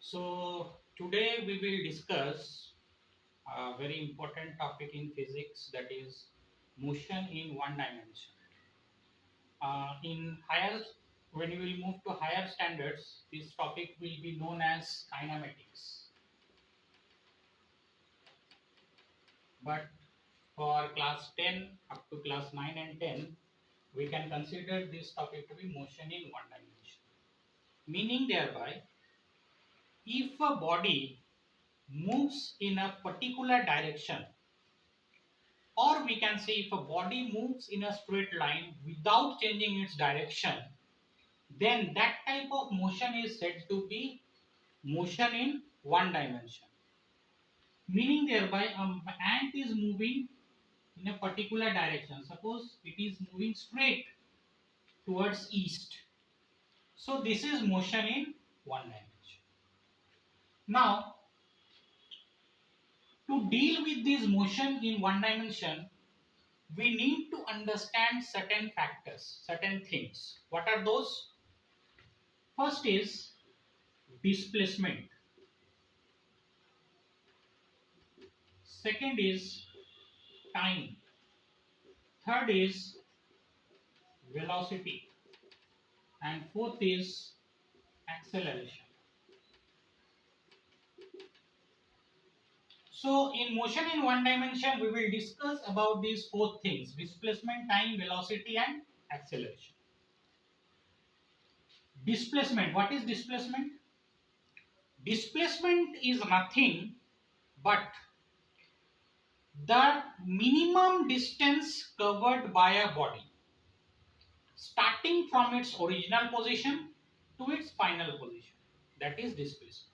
So today we will discuss a very important topic in physics, that is motion in one dimension. In higher, when we will move to higher standards, this topic will be known as kinematics. But for class 10 up to class 9 and 10, we can consider this topic to be motion in one dimension. Meaning thereby, if a body moves in a particular direction, or we can say if a body moves in a straight line without changing its direction, then that type of motion is said to be motion in one dimension. Meaning thereby an ant is moving in a particular direction. Suppose it is moving straight towards east. So this is motion in one dimension. Now, to deal with this motion in one dimension, we need to understand certain factors, certain things. What are those? First is displacement. Second is time. Third is velocity. And fourth is acceleration. So in motion in one dimension, we will discuss about these four things: displacement, time, velocity and acceleration. Displacement. What is displacement? Displacement is nothing but the minimum distance covered by a body starting from its original position to its final position. That is displacement.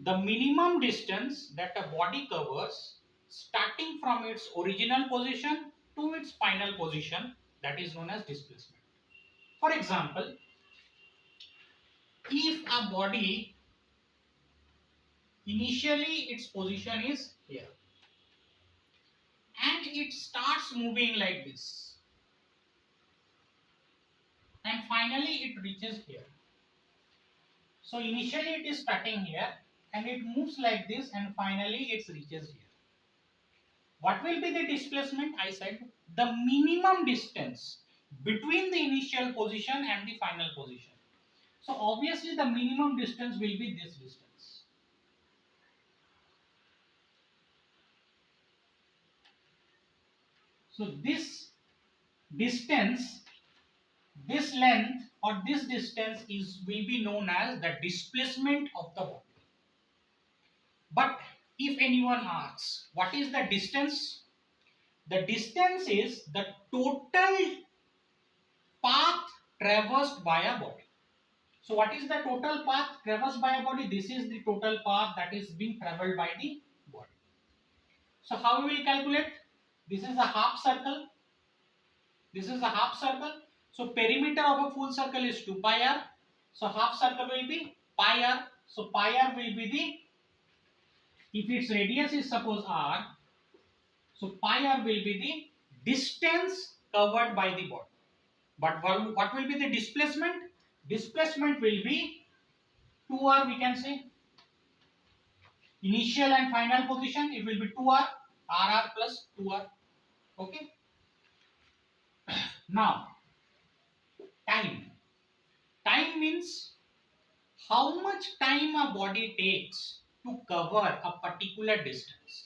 The minimum distance that a body covers starting from its original position to its final position, that is known as displacement. For example, if a body initially its position is here and it starts moving like this and finally it reaches here. So initially it is starting here and it moves like this and finally it reaches here. What will be the displacement? I said the minimum distance between the initial position and the final position. So obviously the minimum distance will be this distance. So this distance, this length or this distance will be known as the displacement of the body. But if anyone asks, what is the distance? The distance is the total path traversed by a body. So what is the total path traversed by a body? This is the total path that is being traveled by the body. So how we will calculate? This is a half circle. This is a half circle. So perimeter of a full circle is 2 pi r. So half circle will be pi r. So pi r will be the, if its radius is suppose r, so pi r will be the distance covered by the body. But what will be the displacement? Displacement will be 2r, we can say. Initial and final position, it will be 2r, rr plus 2r. Okay. Now, time. Time means how much time a body takes to cover a particular distance.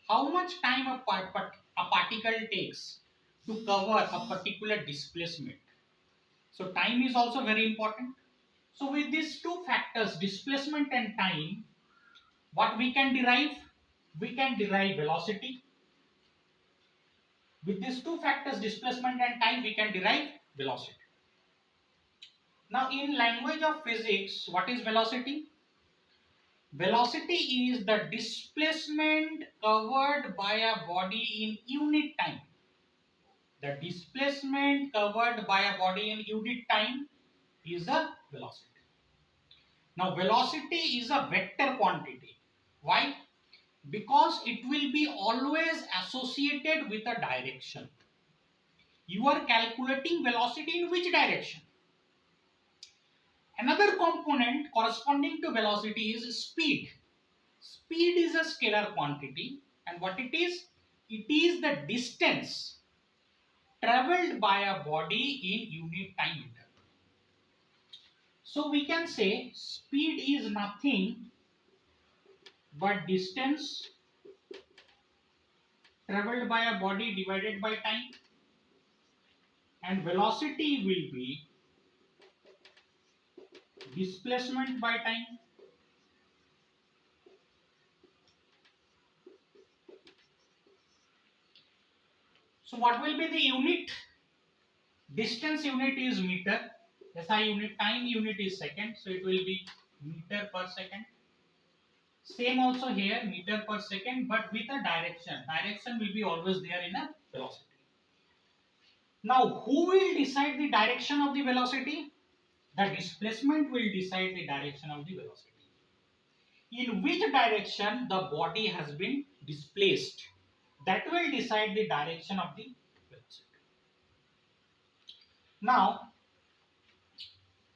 How much time a particle takes to cover a particular displacement. So time is also very important. So with these two factors, displacement and time, what we can derive? We can derive velocity. With these two factors, displacement and time, we can derive velocity. Now in language of physics, what is velocity? Velocity is the displacement covered by a body in unit time. The displacement covered by a body in unit time is a velocity. Now velocity is a vector quantity. Why? Because it will be always associated with a direction. You are calculating velocity in which direction? Another component corresponding to velocity is speed. Speed is a scalar quantity, and what it is? It is the distance traveled by a body in unit time interval. So we can say speed is nothing but distance traveled by a body divided by time, and velocity will be displacement by time. So what will be the unit? Distance unit is meter, SI unit, time unit is second, so it will be meter per second. Same also here, meter per second, but with a direction. Direction will be always there in a velocity. Now, who will decide the direction of the velocity? The displacement will decide the direction of the velocity. In which direction the body has been displaced, that will decide the direction of the velocity. Now,